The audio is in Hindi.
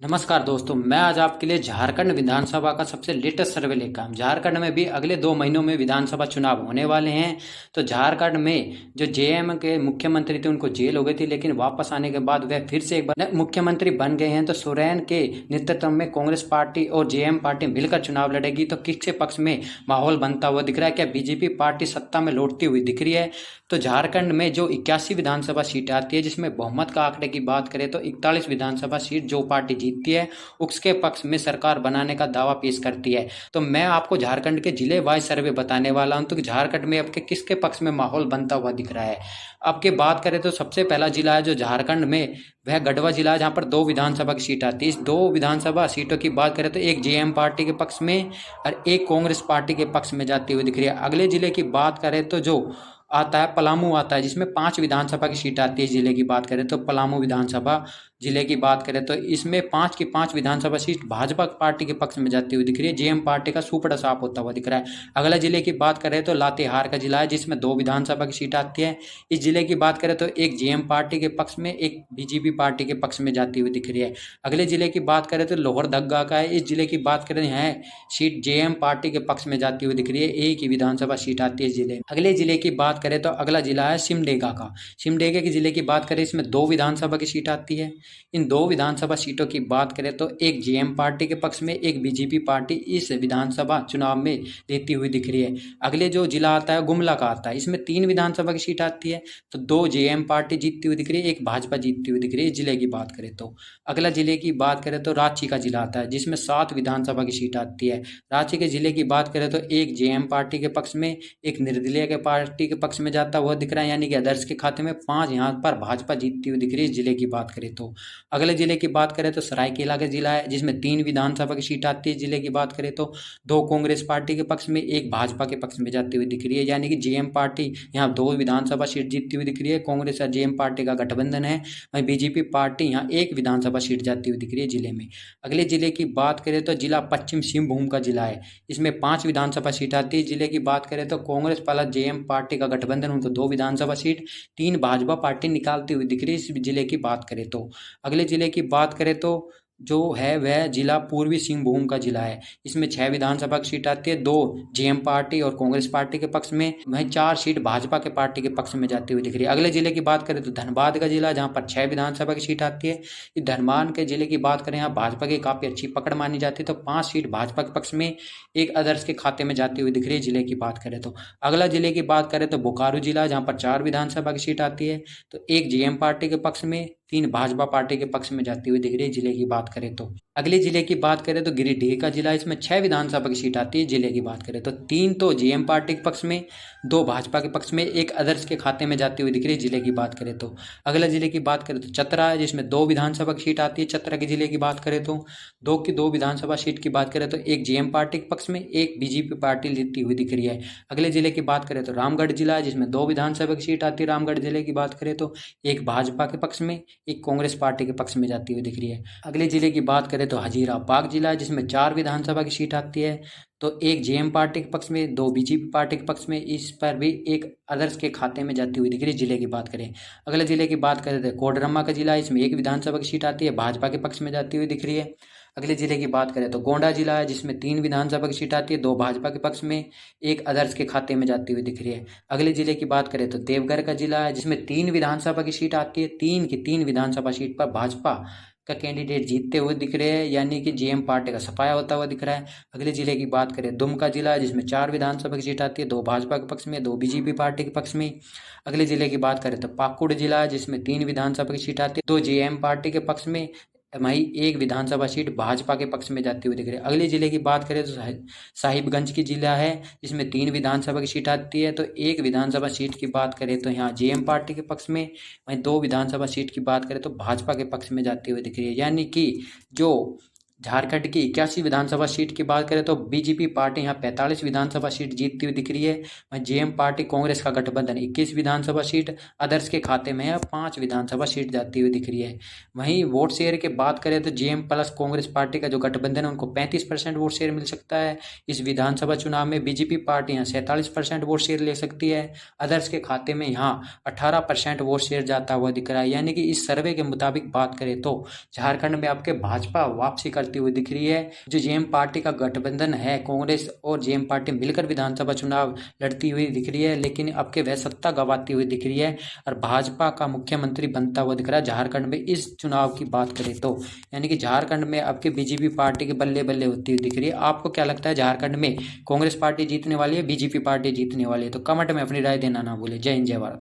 नमस्कार दोस्तों, मैं आज आपके लिए झारखंड विधानसभा का सबसे लेटेस्ट सर्वे लेकर आया। झारखंड में भी अगले 2 महीनों में विधानसभा चुनाव होने वाले हैं। तो झारखंड में जो जेएम के मुख्यमंत्री थे उनको जेल हो गई थी, लेकिन वापस आने के बाद वह फिर से एक बार मुख्यमंत्री बन गए हैं। तो सोरेन के नेतृत्व में कांग्रेस पार्टी और जेएम पार्टी मिलकर चुनाव लड़ेगी। तो किसके पक्ष में माहौल बनता हुआ दिख रहा है? क्या बीजेपी पार्टी सत्ता में लौटती हुई दिख रही है? तो झारखंड में जो 81 विधानसभा सीट आती है, जिसमें बहुमत का आंकड़े की बात करें तो 41 विधानसभा सीट जो पार्टी जीतती है उसके पक्ष में सरकार बनाने का दावा पेश करती है। तो मैं आपको झारखंड के जिले वाइज सर्वे बताने वाला हूं। तो झारखंड में अब के किसके पक्ष में माहौल बनता हुआ दिख रहा है। अब की बात करें तो सबसे पहला जिला है जो झारखंड में, वह गढ़वा जिला है, जहां पर 2 विधानसभा की सीट आती है। इस 2 विधानसभा सीटों की बात करें तो एक जेएम पार्टी के पक्ष में और एक कांग्रेस पार्टी के पक्ष में जाती हुई दिख रही है। अगले जिले की बात करें तो जो आता है पलामू आता है, जिसमें 5 विधानसभा की सीट आती है। जिले की बात करें तो पलामू विधानसभा जिले की बात करें तो इसमें 5 की 5 विधानसभा सीट भाजपा पार्टी के पक्ष में जाती हुई दिख रही है। जेएम पार्टी का सुपड़ा साफ होता हुआ दिख रहा है। अगला जिले की बात करें तो लातेहार का जिला है, जिसमें 2 विधानसभा की सीट आती है। इस जिले की बात करें तो एक जेएम पार्टी के पक्ष में, एक बीजेपी पार्टी के पक्ष में जाती हुई दिख रही है। अगले जिले की बात करें तो लोहरदगा का है। इस जिले की बात करें है सीट जेएम पार्टी के पक्ष में जाती हुई दिख रही है। एक ही विधानसभा सीट आती है इस जिले में। अगले जिले की बात करें तो अगला जिला है सिमडेगा का। सिमडेगा के जिले की बात करें, इसमें 2 विधानसभा की सीट आती है। इन 2 विधानसभा सीटों की बात करें तो एक जेएम पार्टी के पक्ष में, एक बीजेपी पार्टी इस विधानसभा चुनाव में लेती हुई दिख रही है। अगले जो जिला आता है गुमला का आता है, इसमें 3 विधानसभा की सीट आती है। तो 2 जेएम पार्टी जीतती हुई दिख रही है, एक भाजपा जीतती हुई दिख रही है। जिले की बात करें तो अगला जिले की बात करें तो रांची का जिला आता है, जिसमें 7 विधानसभा की सीट आती है। रांची के जिले की बात करें तो एक जेएम पार्टी के पक्ष में, एक निर्दलीय के पार्टी के पक्ष में जाता हुआ दिख रहा है, यानी कि आदर्श के खाते में 5 यहाँ पर भाजपा जीतती हुई दिख रही है। जिले की बात करें तो अगले जिले की बात करें तो सरायकेला का जिला है, जिसमें 3 विधानसभा की सीट आती है। जिले की बात करें तो 2 कांग्रेस पार्टी के पक्ष में, एक भाजपा के पक्ष में जाती हुई दिख रही है, यानी कि जेएम पार्टी यहाँ 2 विधानसभा सीट जीतती हुई दिख रही है। कांग्रेस और जेएम पार्टी का गठबंधन है। वहीं बीजेपी पार्टी यहाँ 1 विधानसभा सीट जाती हुई दिख रही है जिले में। अगले जिले की बात करें तो जिला पश्चिम सिंहभूम का जिला है, इसमें 5 विधानसभा सीट आती है। जिले की बात करें तो कांग्रेस प्लस जेएम पार्टी का गठबंधन, उनको 2 विधानसभा सीट, 3 भाजपा पार्टी निकालती हुई दिख रही है इस जिले की बात करें तो। अगले जिले की बात करें तो जो है वह जिला पूर्वी सिंहभूम का जिला है। इसमें 6 विधानसभा की सीट आती है, 2 जेएम पार्टी और कांग्रेस पार्टी के पक्ष में, वहीं 4 सीट भाजपा के पार्टी के पक्ष में जाती हुई दिख रही है। अगले जिले की बात करें तो धनबाद का जिला, जहां पर 6 विधानसभा की सीट आती है। इस धनबाद के जिले की बात करें, यहाँ भाजपा की काफी अच्छी पकड़ मानी जाती है। तो 5 सीट भाजपा के पक्ष में, एक आदर्श के खाते में जाती हुई दिख रही है जिले की बात करें तो। अगला जिले की बात करें तो बोकारो जिला, जहाँ पर 4 विधानसभा की सीट आती है। तो एक जेएम पार्टी के पक्ष में, 3 भाजपा पार्टी के पक्ष में जाती हुई दिख रही है जिले की बात करें तो। अगले जिले की बात करें तो गिरिडीह का जिला, इसमें 6 विधानसभा की सीट आती है। जिले की बात करें तो 3 तो जेएम पार्टी के पक्ष में, 2 भाजपा के पक्ष में, एक आदर्श के खाते में जाती हुई दिख रही है जिले की बात करें तो। अगले जिले की बात करें तो चतरा है, जिसमें 2 विधानसभा की सीट आती है। चतरा के जिले की बात करें तो 2 की 2 विधानसभा सीट की बात करें तो एक जेएम पार्टी के पक्ष में, एक बीजेपी पार्टी लेती हुई दिख रही है। अगले जिले की बात करें तो रामगढ़ जिला है, जिसमें 2 विधानसभा की सीट आती है। रामगढ़ जिले की बात करें तो एक भाजपा के पक्ष में, एक कांग्रेस पार्टी के पक्ष में जाती हुई दिख रही है। अगले जिले की बात करें तो हजीराबाग जिला है, जिसमें 4 विधानसभा की सीट आती है। तो एक जेएम पार्टी के पक्ष में, 2 बीजेपी पार्टी के पक्ष में, इस पर भी एक आदर्श के खाते में जाती हुई दिख रही है। जिले की बात करें, अगले जिले की बात करें तो कोडरमा का जिला है, इसमें 1 विधानसभा की सीट आती है, भाजपा के पक्ष में जाती हुई दिख रही है। अगले जिले की बात करें तो गोंडा जिला है, जिसमें 3 विधानसभा की सीट आती है, 2 भाजपा के पक्ष में, एक आदर्श के खाते में जाती हुई दिख रही है। अगले जिले की बात करें तो देवघर का जिला है, जिसमें 3 विधानसभा की सीट आती है। 3 की 3 विधानसभा सीट पर भाजपा का कैंडिडेट जीतते हुए दिख रहे हैं, यानी कि जेएम पार्टी का सफाया होता हुआ दिख रहा है। अगले जिले की बात करें दुमका जिला, जिसमें 4 विधानसभा की सीट आती है, 2 भाजपा के पक्ष में, 2 बीजेपी पार्टी के पक्ष में। अगले जिले की बात करें तो पाकुड़ जिला, जिसमें 3 विधानसभा की सीट आती है, 2 जेएम पार्टी के पक्ष में, वहीं एक विधानसभा सीट भाजपा के पक्ष में जाती हुई दिख रही है। अगले जिले की बात करें तो साहिबगंज की जिला है, जिसमें 3 विधानसभा की सीट आती है। तो एक विधानसभा सीट की बात करें तो यहाँ जेएम पार्टी के पक्ष में, वहीं 2 विधानसभा सीट की बात करें तो भाजपा के पक्ष में जाती हुई दिख रही है, यानी कि जो झारखंड की 81 विधानसभा सीट की बात करें तो बीजेपी पार्टी यहाँ 45 विधानसभा सीट जीतती हुई दिख रही है। वहीं जेएम पार्टी कांग्रेस का गठबंधन 21 विधानसभा सीट, अदर्स के खाते में 5 विधानसभा सीट जाती हुई दिख रही है। वहीं वोट शेयर की बात करें तो जेएम प्लस कांग्रेस पार्टी का जो गठबंधन है उनको 35% वोट शेयर मिल सकता है इस विधानसभा चुनाव में। बीजेपी पार्टी यहाँ 47% वोट शेयर ले सकती है, अदर्स के खाते में यहाँ 18% वोट शेयर जाता हुआ दिख रहा है। यानी कि इस सर्वे के मुताबिक बात करें तो झारखंड में आपके भाजपा वापसी करती हुई दिख रही है। जो जेएम पार्टी का गठबंधन है, कांग्रेस और जेएम पार्टी मिलकर विधानसभा चुनाव लड़ती हुई दिख रही है, लेकिन अब के वह सत्ता गंवाती हुई दिख रही है और भाजपा का मुख्यमंत्री बनता हुआ दिख रहा है झारखंड में इस चुनाव की बात करें तो। यानी कि झारखंड में अब के बीजेपी पार्टी के बल्ले बल्ले होती हुई दिख रही है। आपको क्या लगता है, झारखंड में कांग्रेस पार्टी जीतने वाली है, बीजेपी पार्टी जीतने वाली है? तो कमेंट में अपनी राय देना ना भूले। जय हिंद, जय भारत।